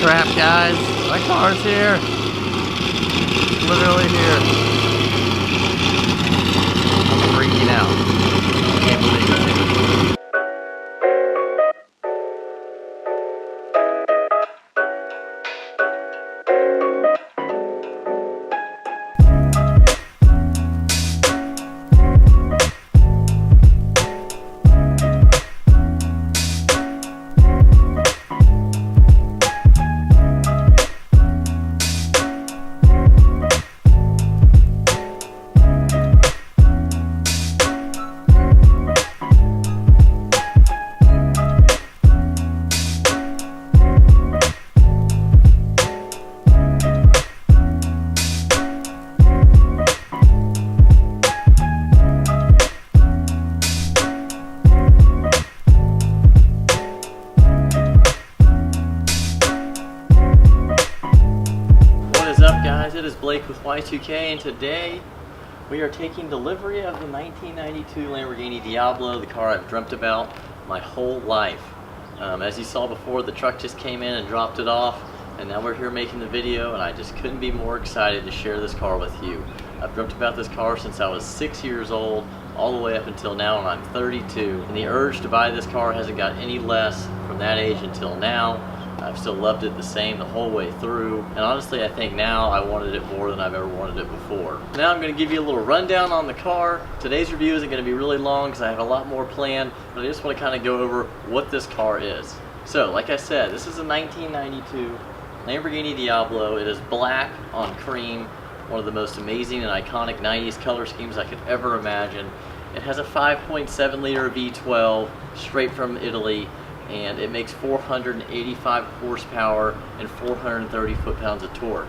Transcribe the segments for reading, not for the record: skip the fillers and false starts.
crap, guys. My car's here. Literally here. I'm freaking out. I can't believe it. It is Blake with Y2K, and today we are taking delivery of the 1992 Lamborghini Diablo, the car I've dreamt about my whole life. As you saw before, the truck just came in and dropped it off, and now we're here making the video, and I just couldn't be more excited to share this car with you. I've dreamt about this car since I was 6 years old, all the way up until now, and I'm 32, and the urge to buy this car hasn't got any less from that age until now. I've still loved it the same the whole way through, and honestly I think now I wanted it more than I've ever wanted it before. Now I'm going to give you a little rundown on the car. Today's review isn't going to be really long because I have a lot more planned, but I just want to kind of go over what this car is. So like I said, this is a 1992 Lamborghini Diablo. It is black on cream, one of the most amazing and iconic 90s color schemes I could ever imagine. It has a 5.7 liter V12 straight from Italy, and it makes 485 horsepower and 430 foot-pounds of torque.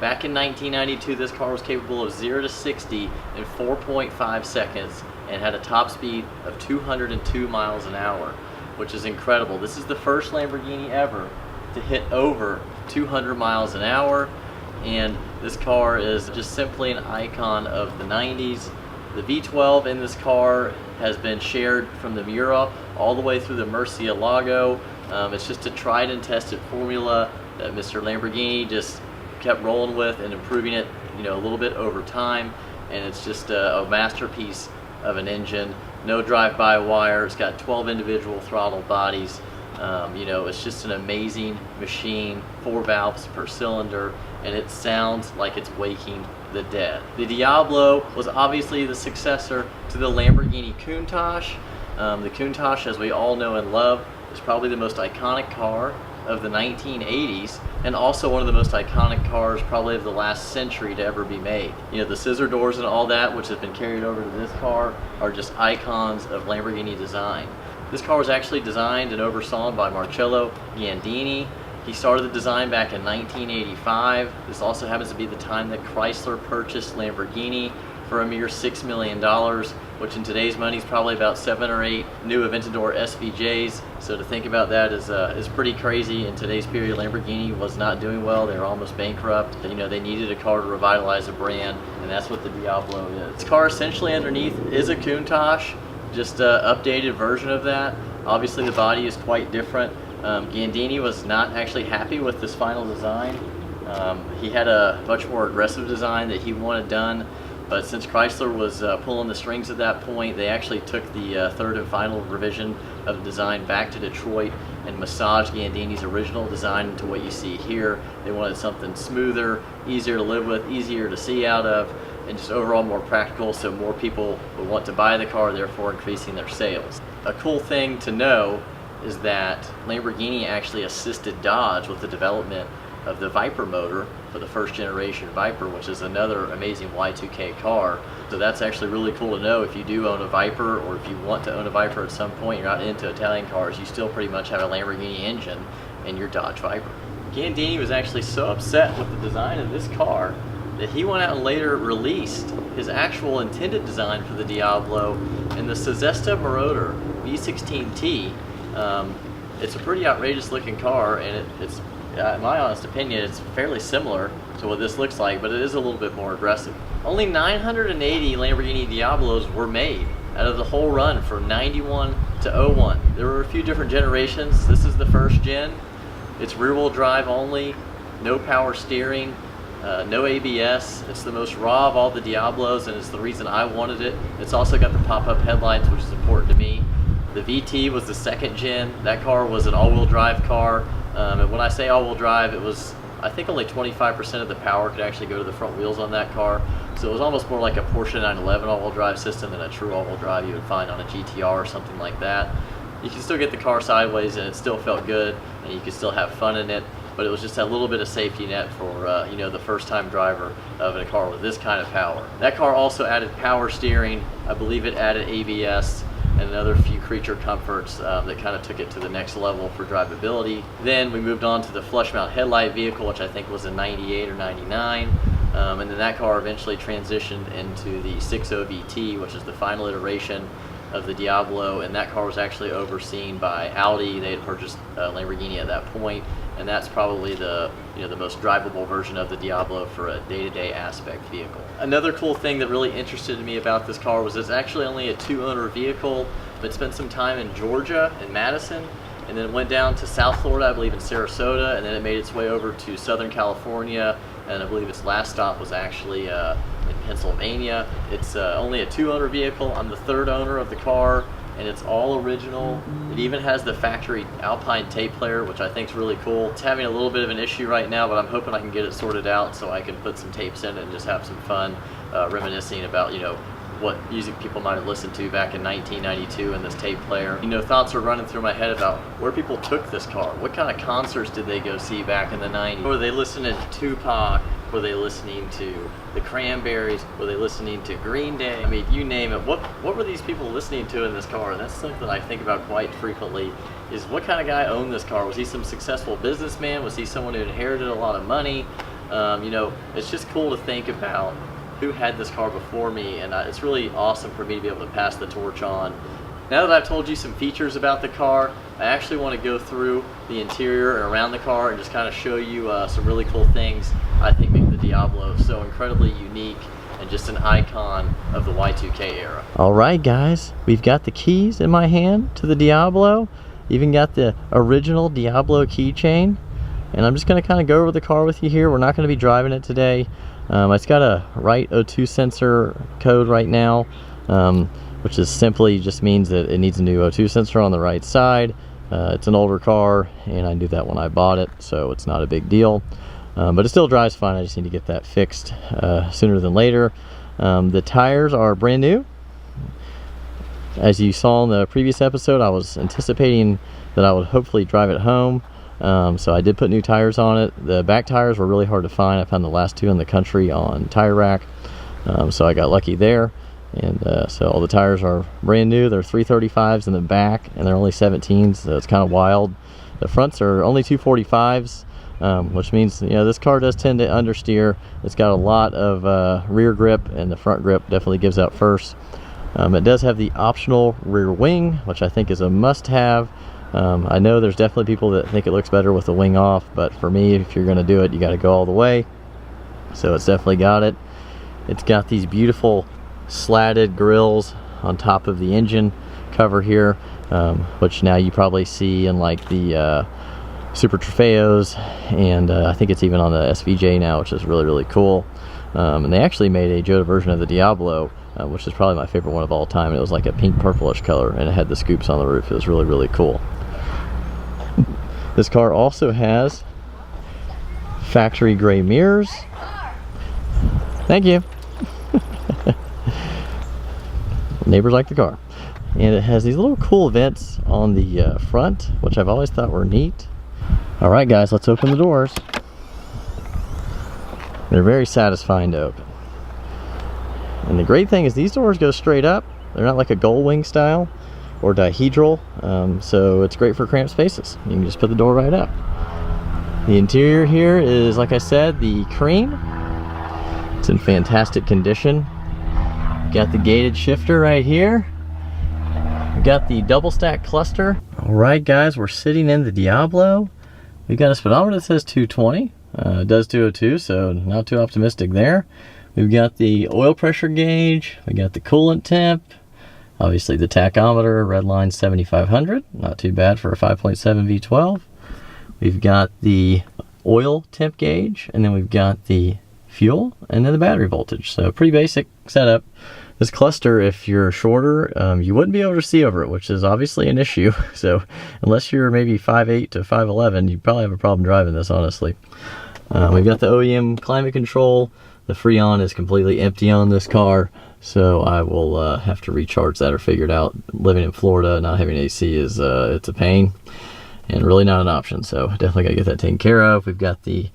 Back in 1992, this car was capable of 0 to 60 in 4.5 seconds and had a top speed of 202 miles an hour, which is incredible. This is the first Lamborghini ever to hit over 200 miles an hour, and this car is just simply an icon of the 90s. The V12 in this car has been shared from the Mura all the way through the Murcielago. It's just a tried and tested formula that Mr. Lamborghini just kept rolling with and improving it, a little bit over time. And it's just a masterpiece of an engine. No drive-by-wire. It's got 12 individual throttle bodies. It's just an amazing machine. 4 valves per cylinder, and it sounds like it's waking the dead. The Diablo was obviously the successor to the Lamborghini Countach. The Countach, as we all know and love, is probably the most iconic car of the 1980s, and also one of the most iconic cars probably of the last century to ever be made. The scissor doors and all that, which has been carried over to this car, are just icons of Lamborghini design. This car was actually designed and oversawn by Marcello Gandini. He started the design back in 1985. This also happens to be the time that Chrysler purchased Lamborghini for a mere $6 million, which in today's money is probably about 7 or 8 new Aventador SVJs. So to think about that is pretty crazy. In today's period, Lamborghini was not doing well. They were almost bankrupt. They needed a car to revitalize a brand, and that's what the Diablo is. This car essentially underneath is a Countach, just an updated version of that. Obviously the body is quite different. Gandini was not actually happy with this final design. He had a much more aggressive design that he wanted done, but since Chrysler was pulling the strings at that point, they actually took the third and final revision of the design back to Detroit and massaged Gandini's original design into what you see here. They wanted something smoother, easier to live with, easier to see out of, and just overall more practical, so more people would want to buy the car, therefore increasing their sales. A cool thing to know is that Lamborghini actually assisted Dodge with the development of the Viper motor for the first generation Viper, which is another amazing Y2K car. So that's actually really cool to know. If you do own a Viper, or if you want to own a Viper at some point, you're not into Italian cars, you still pretty much have a Lamborghini engine in your Dodge Viper. Gandini was actually so upset with the design of this car that he went out and later released his actual intended design for the Diablo in the Sezesta Marauder V16T. It's a pretty outrageous looking car, and it's in my honest opinion, it's fairly similar to what this looks like, but it is a little bit more aggressive. Only 980 Lamborghini Diablos were made out of the whole run from 91 to 01. There were a few different generations. This is the first gen. It's rear wheel drive only, no power steering, no ABS. It's the most raw of all the Diablos, and it's the reason I wanted it. It's also got the pop-up headlights, which is important to me. The VT was the second gen. That car was an all-wheel drive car, and when I say all-wheel drive, it was, I think, only 25% of the power could actually go to the front wheels on that car. So it was almost more like a Porsche 911 all-wheel drive system than a true all-wheel drive you would find on a GTR or something like that. You can still get the car sideways and it still felt good, and you could still have fun in it, but it was just a little bit of safety net for you know, the first-time driver of a car with this kind of power. That car also added power steering. I believe it added ABS and another few creature comforts that kind of took it to the next level for drivability. Then we moved on to the flush mount headlight vehicle, which I think was a 98 or 99. And then that car eventually transitioned into the 6.0 VT, which is the final iteration of the Diablo, and that car was actually overseen by Audi. They had purchased Lamborghini at that point, and that's probably the the most drivable version of the Diablo for a day-to-day aspect vehicle. Another cool thing that really interested me about this car was it's actually only a 2-owner vehicle, but spent some time in Georgia, in Madison, and then it went down to South Florida, I believe in Sarasota, and then it made its way over to Southern California, and I believe its last stop was actually in Pennsylvania. It's only a 2-owner vehicle. I'm the 3rd owner of the car, and it's all original. It even has the factory Alpine tape player, which I think is really cool. It's having a little bit of an issue right now, but I'm hoping I can get it sorted out so I can put some tapes in it and just have some fun reminiscing about, what music people might have listened to back in 1992 in this tape player. Thoughts are running through my head about where people took this car. What kind of concerts did they go see back in the 90s? Were they listening to Tupac? Were they listening to the Cranberries? Were they listening to Green Day? I mean, you name it. What were these people listening to in this car? And that's something that I think about quite frequently, is what kind of guy owned this car? Was he some successful businessman? Was he someone who inherited a lot of money? It's just cool to think about who had this car before me, and it's really awesome for me to be able to pass the torch on. Now that I've told you some features about the car, I actually want to go through the interior and around the car and just kind of show you some really cool things I think make the Diablo so incredibly unique and just an icon of the Y2K era. Alright guys, we've got the keys in my hand to the Diablo, even got the original Diablo keychain, and I'm just going to kind of go over the car with you here. We're not going to be driving it today. It's got a right O2 sensor code right now, which is simply just means that it needs a new O2 sensor on the right side. It's an older car, and I knew that when I bought it, so it's not a big deal. But it still drives fine. I just need to get that fixed sooner than later. The tires are brand new. As you saw in the previous episode, I was anticipating that I would hopefully drive it home. So I did put new tires on it. The back tires were really hard to find. I found the last 2 in the country on Tire Rack, so I got lucky there. And so all the tires are brand new. They're 335s in the back, and they're only 17s, so it's kind of wild. The fronts are only 245s, which means this car does tend to understeer. It's got a lot of rear grip, and the front grip definitely gives out first. It does have the optional rear wing, which I think is a must-have. I know there's definitely people that think it looks better with the wing off, but for me, if you're going to do it, you got to go all the way. So it's definitely got it. It's got these beautiful slatted grills on top of the engine cover here, which now you probably see in like the Super Trofeos, and I think it's even on the SVJ now, which is really, really cool. And they actually made a Jota version of the Diablo, which is probably my favorite one of all time. It was like a pink purplish color, and it had the scoops on the roof. It was really, really cool. This car also has factory gray mirrors. Thank you. Neighbors like the car. And it has these little cool vents on the front, which I've always thought were neat. Alright guys, let's open the doors. They're very satisfying to open. And the great thing is these doors go straight up. They're not like a gull wing style or dihedral, so it's great for cramped spaces. You can just put the door right up. The interior here is, like I said, the cream. It's in fantastic condition. Got the gated shifter right here. We got the double stack cluster. Alright guys, we're sitting in the Diablo. We got a speedometer that says 220. It does 202, so not too optimistic there. We've got the oil pressure gauge. We got the coolant temp. Obviously the tachometer, red line 7500. Not too bad for a 5.7 V12. We've got the oil temp gauge, and then we've got the fuel, and then the battery voltage. So pretty basic setup. This cluster, if you're shorter, you wouldn't be able to see over it, which is obviously an issue. So unless you're maybe 5'8" to 5'11", you probably have a problem driving this, honestly. We've got the OEM climate control. The Freon is completely empty on this car, so I will have to recharge that or figure it out. Living in Florida, not having AC is it's a pain and really not an option, so definitely gotta get that taken care of. We've got the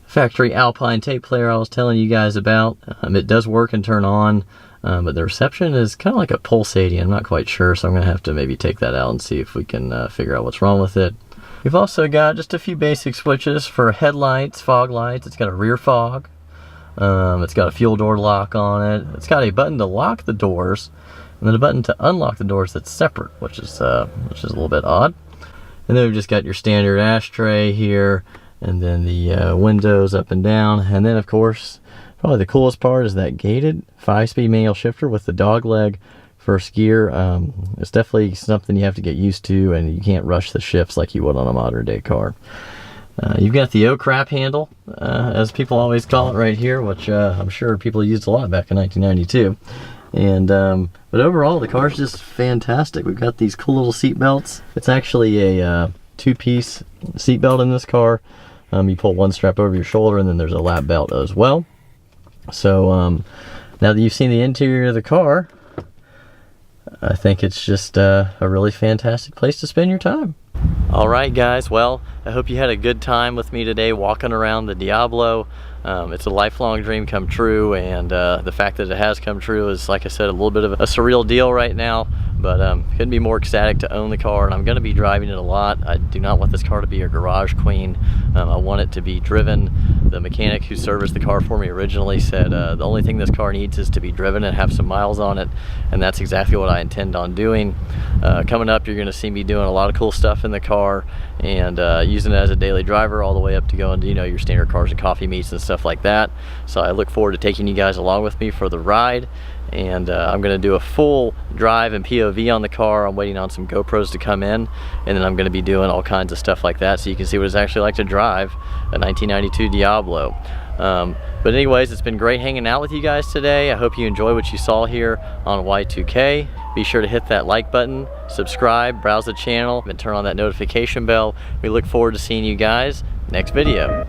factory Alpine tape player I was telling you guys about. It does work and turn on, but the reception is kind of like a pulsating. I'm not quite sure, so I'm gonna have to maybe take that out and see if we can figure out what's wrong with it. We've also got just a few basic switches for headlights, fog lights. It's got a rear fog. It's got a fuel door lock on it. It's got a button to lock the doors, and then a button to unlock the doors that's separate, which is a little bit odd. And then we've just got your standard ashtray here, and then the windows up and down. And then, of course, probably the coolest part is that gated 5-speed manual shifter with the dog leg first gear. It's definitely something you have to get used to, and you can't rush the shifts like you would on a modern day car. You've got the crap handle, as people always call it right here, which I'm sure people used a lot back in 1992. And but overall, the car's just fantastic. We've got these cool little seat belts. It's actually a two-piece seat belt in this car. You pull one strap over your shoulder, and then there's a lap belt as well. So now that you've seen the interior of the car, I think it's just a really fantastic place to spend your time. Alright guys, well, I hope you had a good time with me today walking around the Diablo. It's a lifelong dream come true, and the fact that it has come true is, like I said, a little bit of a surreal deal right now, but couldn't be more ecstatic to own the car, and I'm going to be driving it a lot. I do not want this car to be a garage queen. I want it to be driven. The mechanic who serviced the car for me originally said the only thing this car needs is to be driven and have some miles on it, and that's exactly what I intend on doing. Coming up, you're going to see me doing a lot of cool stuff in the car, and using it as a daily driver all the way up to going to, you know, your standard cars and coffee meets and stuff like that. So I look forward to taking you guys along with me for the ride, and I'm going to do a full drive and POV on the car. I'm waiting on some GoPros to come in, and then I'm going to be doing all kinds of stuff like that so you can see what it's actually like to drive a 1992 Diablo. But anyways, it's been great hanging out with you guys today. I hope you enjoy what you saw here on Y2K. Be sure to hit that like button, subscribe, browse the channel, and turn on that notification bell. We look forward to seeing you guys next video.